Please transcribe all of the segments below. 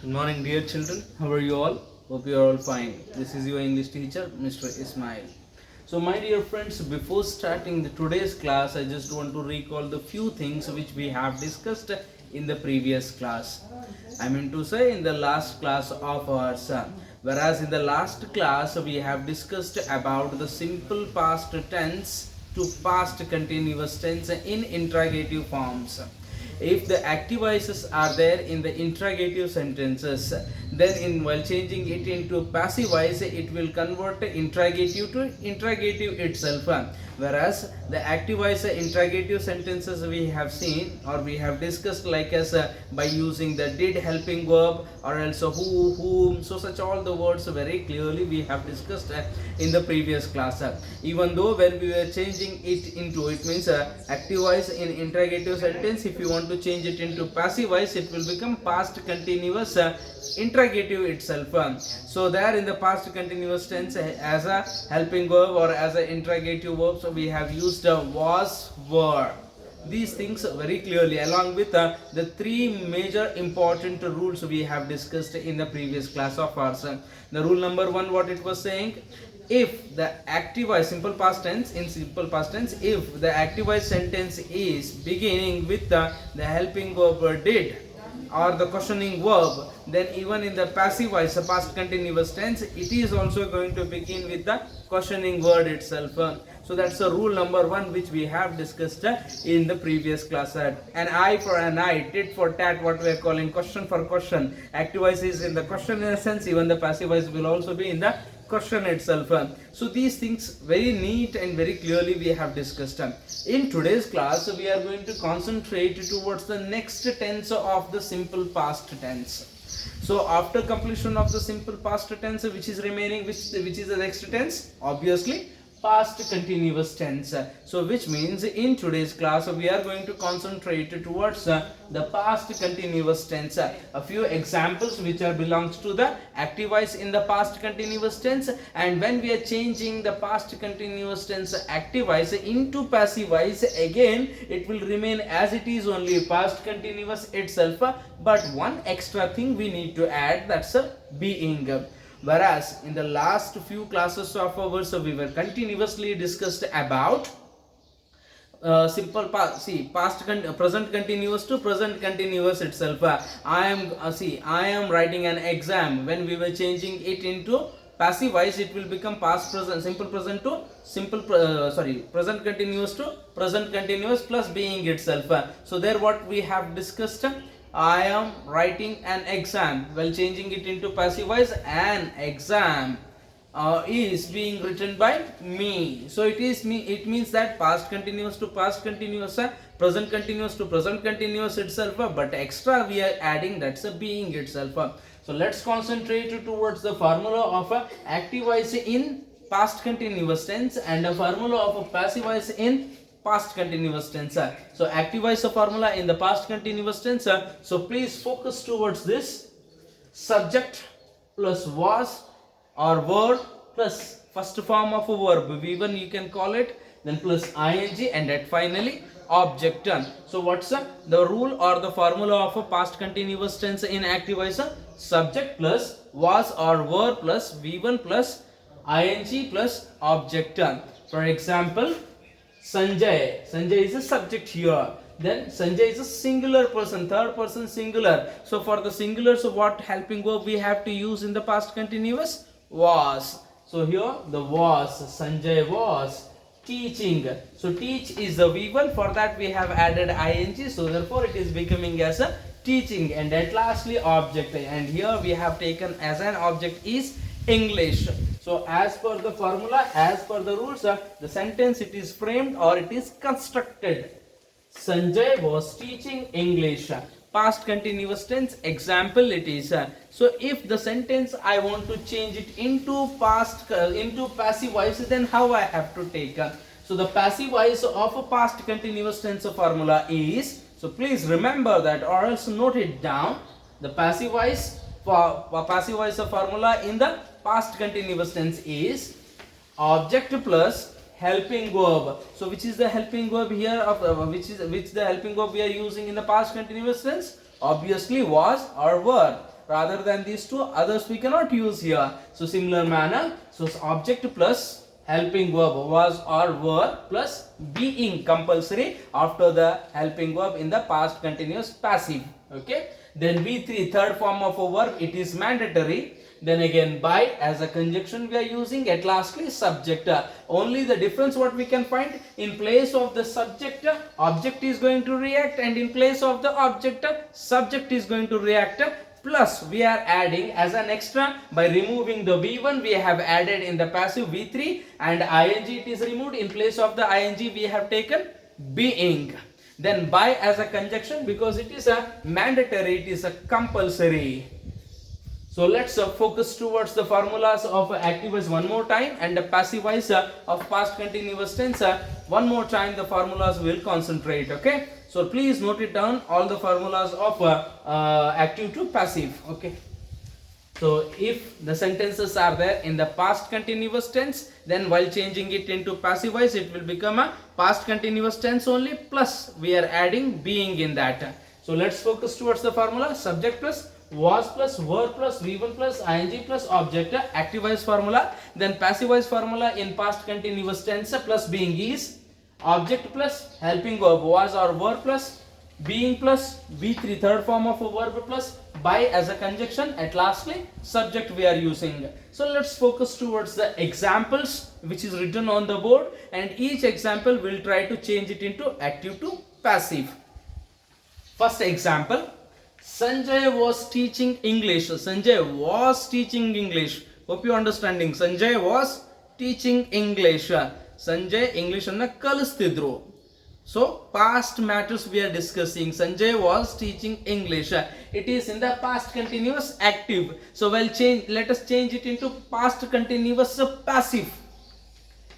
Good morning, dear children. How are you all? Hope you are all fine. This is your English teacher, Mr. Ismail. So, my dear friends, before starting today's class, I just want to recall the few things which we have discussed in the previous class. I mean to say, in the last class of ours. Whereas in the last class, we have discussed about the simple past tense to past continuous tense in interrogative forms. If the active voices are there in the interrogative sentences, then in while changing it into passive voice, it will convert interrogative to interrogative itself. Whereas the active voice interrogative sentences we have seen or we have discussed like as by using the did helping verb or else who, whom, so such all the words very clearly we have discussed in the previous class. Even though when we were changing it into, it means active voice in interrogative sentence, if you want to change it into passive voice, it will become past continuous interrogative itself. So there in the past continuous tense as a helping verb or as an interrogative verb, so we have used was, were. These things very clearly along with the three major important rules we have discussed in the previous class of ours. The rule number one, what it was saying, if the active voice simple past tense, in simple past tense, if the active voice sentence is beginning with the helping verb did or the questioning verb, then even in the passive voice, the past continuous tense, it is also going to begin with the questioning word itself. So that's the rule number one which we have discussed in the previous class. An eye for an eye, tit for tat, what we are calling question for question. Active voice is in the question in a sense, even the passive voice will also be in the question itself. So these things very neat and very clearly we have discussed. In today's class, we are going to concentrate towards the next tense of the simple past tense. So after completion of the simple past tense, which is remaining, which is the next tense? Obviously past continuous tense. So which means in today's class we are going to concentrate towards the past continuous tense. A few examples which are belongs to the active voice in the past continuous tense, and when we are changing the past continuous tense active voice into passive voice, again it will remain as it is, only past continuous itself, but one extra thing we need to add, that's a being. Whereas in the last few classes of ours, we were continuously discussed about simple past, present continuous to present continuous itself. I am writing an exam. When we were changing it into passive voice, it will become past present, simple present to present continuous to present continuous plus being itself. So there what we have discussed, I am writing an exam. While changing it into passive voice, an exam is being written by me. So it is me. It means that past continuous to past continuous, present continuous to present continuous itself. But extra we are adding, that's a being itself. So let's concentrate towards the formula of active voice in past continuous tense and a formula of a passive voice in past continuous tense. So active voice formula in the past continuous tense. So please focus towards this: subject plus was or word plus first form of a verb, v1 you can call it, then plus ing, and at finally object. So what's the rule or the formula of a past continuous tense in active voice? Subject plus was or were plus v1 plus ing plus object. For example, Sanjay is a subject here. Then Sanjay is a singular person, third person singular. So for the singular, so what helping verb we have to use in the past continuous? Was. So here the was, Sanjay was teaching. So teach is the v1, for that we have added ing, so therefore it is becoming as a teaching. And at lastly object, and here we have taken as an object is English. So as per the formula, as per the rules, the sentence it is framed or it is constructed. Sanjay was teaching English. Past continuous tense example it is. So if the sentence I want to change it into passive voice, then how I have to take? So the passive voice of a past continuous tense formula is, so please remember that or else note it down. The passive voice formula in the past continuous tense is object plus helping verb. So which is the helping verb here of which the helping verb we are using in the past continuous tense? Obviously was or were. rather than these two, others we cannot use here. So similar manner, so object plus helping verb was or were plus being compulsory after the helping verb in the past continuous passive. Okay, then V3 third form of a verb, it is mandatory. Then again by as a conjunction we are using. At lastly subject. Only the difference what we can find, in place of the subject object is going to react, and in place of the object subject is going to react. Plus we are adding as an extra, by removing the V1 we have added in the passive V3, and ing it is removed. In place of the ing we have taken being. Then by as a conjunction, because it is a mandatory, it is a compulsory. So let's focus towards the formulas of active voice one more time, and the passive voice of past continuous tense one more time. The formulas will concentrate. Okay, so please note it down, all the formulas of active to passive. Okay, so if the sentences are there in the past continuous tense, then while changing it into passive voice it will become a past continuous tense only, plus we are adding being in that. So let's focus towards the formula. Subject plus was plus were plus V1 plus ing plus object, active voice formula. Then passive voice formula in past continuous tense plus being is object plus helping verb was or were plus being plus V3 third form of a verb plus by as a conjunction. At lastly subject we are using. So let's focus towards the examples which is written on the board, and each example will try to change it into active to passive. First example, Sanjay was teaching English. Sanjay was teaching English. Hope you understanding. Sanjay was teaching English. Sanjay English anna kalistidru. So past matters we are discussing. Sanjay was teaching English. It is in the past continuous active. So let us change it into past continuous passive.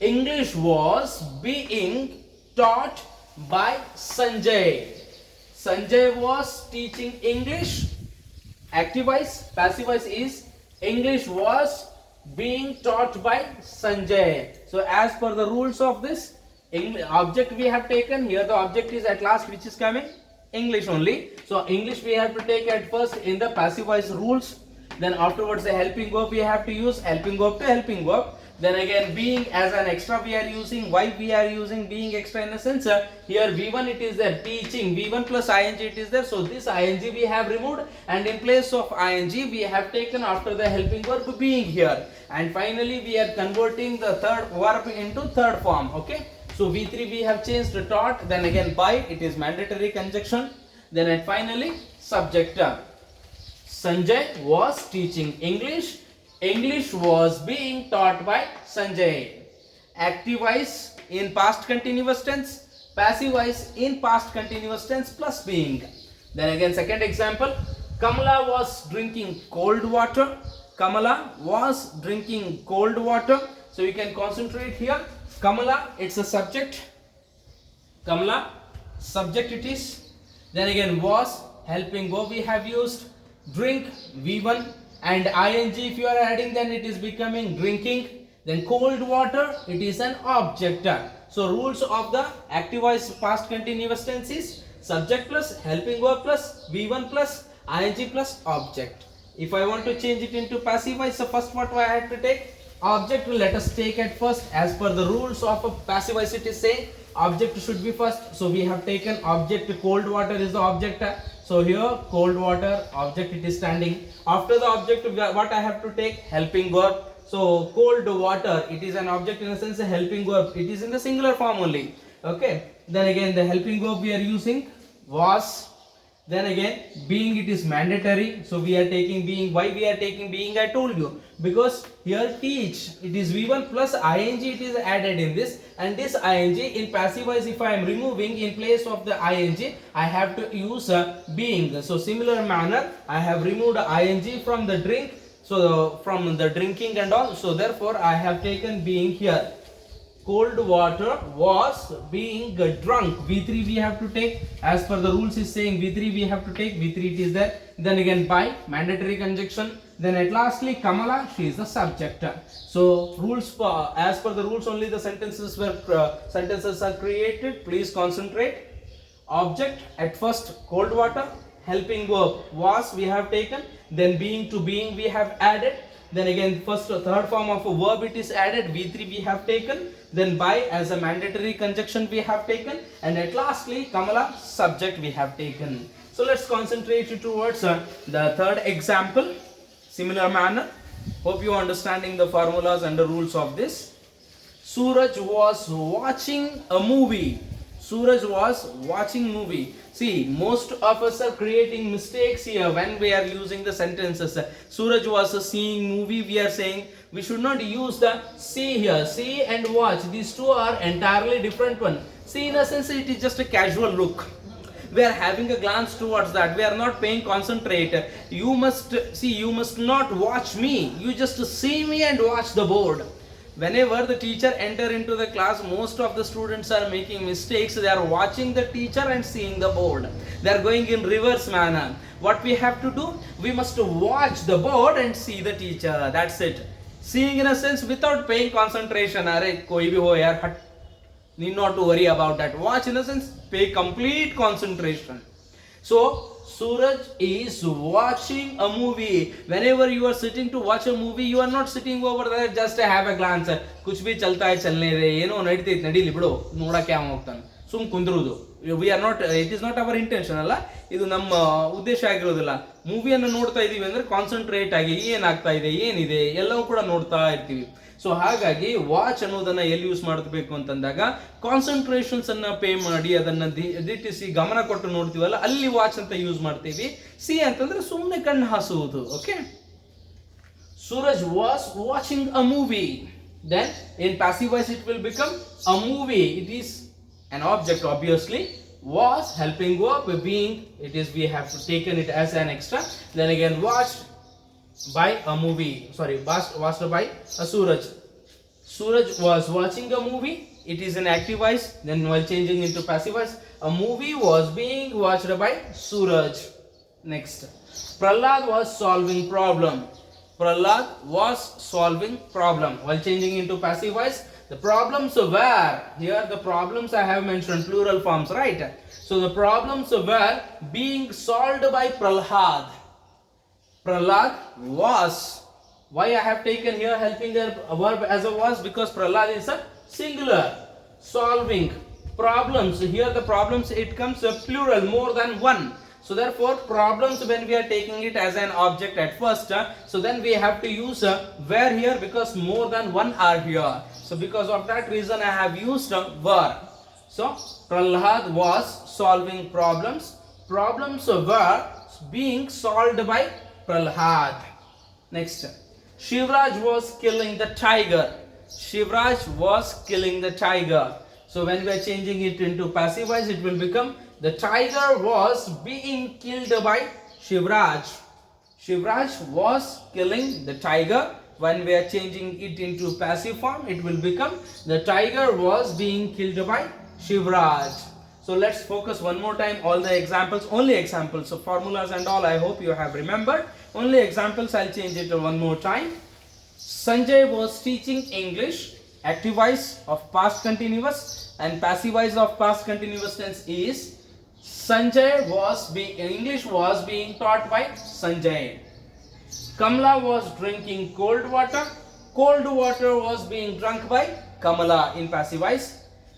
English was being taught by Sanjay. Sanjay was teaching English. Active voice, passive voice is English was being taught by Sanjay. So as per the rules of this, object we have taken here, the object is at last which is coming English only. So English we have to take at first in the passive voice rules. Then afterwards the helping verb we have to use helping verb to helping verb. Then again being as an extra we are using. Why we are using being extra? In a sense here V1 it is there, teaching V1 plus ing it is there. So this ing we have removed, and in place of ing we have taken after the helping verb being here. And finally we are converting the third verb into third form. Okay, so V3 we have changed to taught. Then again by, it is mandatory conjunction. Then and finally subject. Sanjay was teaching English. English was being taught by Sanjay. Active voice in past continuous tense, passive voice in past continuous tense plus being. Then again second example, Kamala was drinking cold water. Kamala was drinking cold water. So you can concentrate here. Kamala, it's a subject. Kamala, subject it is. Then again was, helping verb we have used. Drink, V1. And ing if you are adding, then it is becoming drinking. Then cold water, it is an object. So rules of the active voice past continuous tense is subject plus helping verb plus V1 plus ing plus object. If I want to change it into passive voice, so first what I have to take? Object. Let us take at first as per the rules of a passive voice. It is saying object should be first. So we have taken object, cold water is the object. So here cold water, object it is standing. After the object what I have to take? Helping verb. So cold water, it is an object, in a sense a helping verb. It is in the singular form only. Okay. Then again the helping verb we are using was. Then again being, it is mandatory. So we are taking being. Why we are taking being? I told you. Because here teach, it is V1 plus ing it is added in this. And this ing in passive voice if I am removing, in place of the ing I have to use being. So similar manner I have removed ing from the drink. So from the drinking and all. So therefore I have taken being here. Cold water was being drunk. V3 we have to take as per the rules is saying. V3 we have to take. V3 it is there. Then again by, mandatory conjunction. Then at lastly Kamala, she is the subject. So rules as per the rules only the sentences are created. Please concentrate. Object at first cold water, helping verb was we have taken, then being to being we have added, then again first or third form of a verb it is added, V3 we have taken, then by as a mandatory conjunction we have taken, and at lastly Kamala subject we have taken. So let's concentrate towards the third example. Similar manner, hope you are understanding the formulas and the rules of this. Suraj was watching a movie. Suraj was watching movie. See, most of us are creating mistakes here when we are using the sentences. Suraj was seeing movie. We are saying we should not use the see here. See and watch. These two are entirely different one. See, in a sense, it is just a casual look. We are having a glance towards that. We are not paying concentrate. You must see. You must not watch me. You just see me and watch the board. Whenever the teacher enter into the class, most of the students are making mistakes. They are watching the teacher and seeing the board. They are going in reverse manner. What we have to do? We must watch the board and see the teacher. That's it. Seeing in a sense without paying concentration. Arey, koi bhi ho yaar, hat. Need not to worry about that. Watch in a sense, pay complete concentration. So, Suraj is watching a movie. Whenever you are sitting to watch a movie, you are not sitting over there just to have a glance. कुछ भी चलता है चलने दे, ಏನೋ ನಡೀತೈತೆ ನಡೀಲಿ ಬಿಡು, ನೋಡಕ್ಕೆ ಯಾವ ಹೋಗ್ತಾನೆ, ಸುಮ್ ಕುಂದ್ರುದು. We are not, it is not our intention ಅಲ್ಲ, ಇದು ನಮ್ಮ ಉದ್ದೇಶ ಆಗಿರೋದಿಲ್ಲ. ಮೂವಿಯನ್ನು ನೋಡ್ತಾ ಇದೀವಿ ಅಂದ್ರೆ ಕಾನ್ಸಂಟ್ರೇಟ್ ಆಗಿ ಏನಾಗ್ತಾ ಇದೆ, ಏನಿದೆ ಎಲ್ಲವೂ ಕೂಡ ನೋಡ್ತಾ ಇರ್ತೀವಿ. ಸೊ ಹಾಗಾಗಿ ವಾಚ್ ಅನ್ನೋದನ್ನ ಎಲ್ಲಿ ಯೂಸ್ ಮಾಡಬೇಕು ಅಂತಂದಾಗ ಕಾನ್ಸಂಟ್ರೇಷನ್ಸ್ ಅನ್ನ ಪೇ ಮಾಡಿ ಅದನ್ನ ದಿಟ್ಟಿಸಿ ಗಮನ ಕೊಟ್ಟು ನೋಡ್ತೀವಲ್ಲ, ಅಲ್ಲಿ ವಾಚ್ ಅಂತ ಯೂಸ್ ಮಾಡ್ತೀವಿ. ಸಿ ಅಂತಂದ್ರೆ ಸುಮ್ಮನೆ ಕಣ್ಣು ಹಾಸುವುದು. Okay, Suraj was watching a movie. Then in passive voice it will become a movie. It is an object obviously. Was helping verb, being it is we have taken it as an extra. Then again watched by a movie, sorry, watched by a Suraj. Suraj was watching a movie. It is an active voice. Then while changing into passive voice, a movie was being watched by Suraj. Next, Prahlad was solving problem. Prahlad was solving problem. While changing into passive voice, the problems were, here the problems I have mentioned plural forms, right? So the problems were being solved by Prahlad. Prahlad was. Why I have taken here helping a verb as a was? Because Prahlad is a singular. Solving problems. Here the problems it comes a plural, more than one. So therefore problems when we are taking it as an object at first, so then we have to use where here because more than one are here. So because of that reason I have used were. So Prahlad was solving problems. Problems were being solved by Prahlad. Next, Shivraj was killing the tiger. Shivraj was killing the tiger. So when we are changing it into passive voice, it will become the tiger was being killed by Shivraj. Shivraj was killing the tiger. When we are changing it into passive form, it will become the tiger was being killed by Shivraj. So let's focus one more time all the examples, only examples. So formulas and all I hope you have remembered. Only examples, I'll change it one more time. Sanjay was teaching English. Active voice of past continuous and passive voice of past continuous tense is Sanjay was being, English was being taught by Sanjay. Kamala was drinking cold water. Cold water was being drunk by Kamala in passive voice.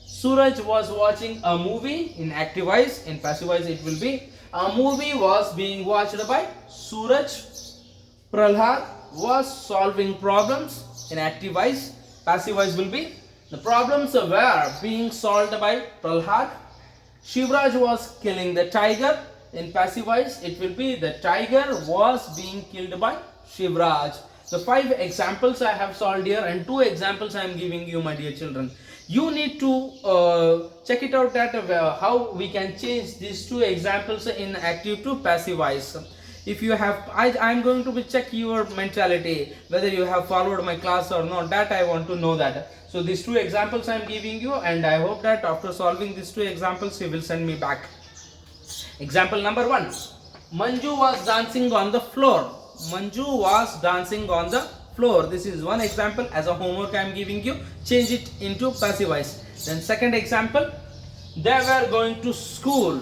Suraj was watching a movie in active voice. In passive voice it will be a movie was being watched by Suraj. Prahlad was solving problems in active voice. Passive voice will be the problems were being solved by Prahlad. Shivraj was killing the tiger. In passive voice it will be the tiger was being killed by Shivraj. The 5 examples I have solved here and 2 examples I am giving you, my dear children. You need to check it out that how we can change these 2 examples in active to passive voice. If you have, I am going to check your mentality whether you have followed my class or not. That I want to know that. So these 2 examples I am giving you, and I hope that after solving these 2 examples you will send me back. Example number 1. Manju was dancing on the floor. Manju was dancing on the floor. This is one example. As a homework I am giving you. Change it into passive voice. Then second example. They were going to school.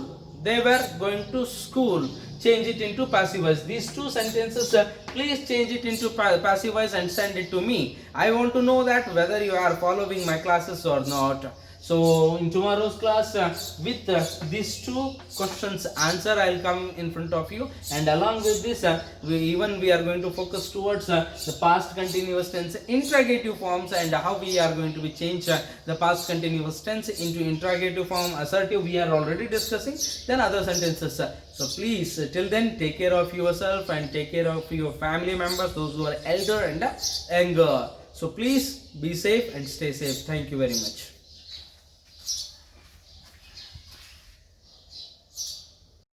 They were going to school. change it into passive voice. These two sentences, please change it into passive voice and send it to me. I want to know that whether you are following my classes or not. So in tomorrow's class, with these two questions answer, I'll come in front of you, and along with this, we are going to focus towards the past continuous tense interrogative forms, and how we are going to be change the past continuous tense into interrogative form. Assertive we are already discussing, then other sentences. So please, till then, take care of yourself and take care of your family members, those who are elder and younger. So please be safe and stay safe. Thank you very much.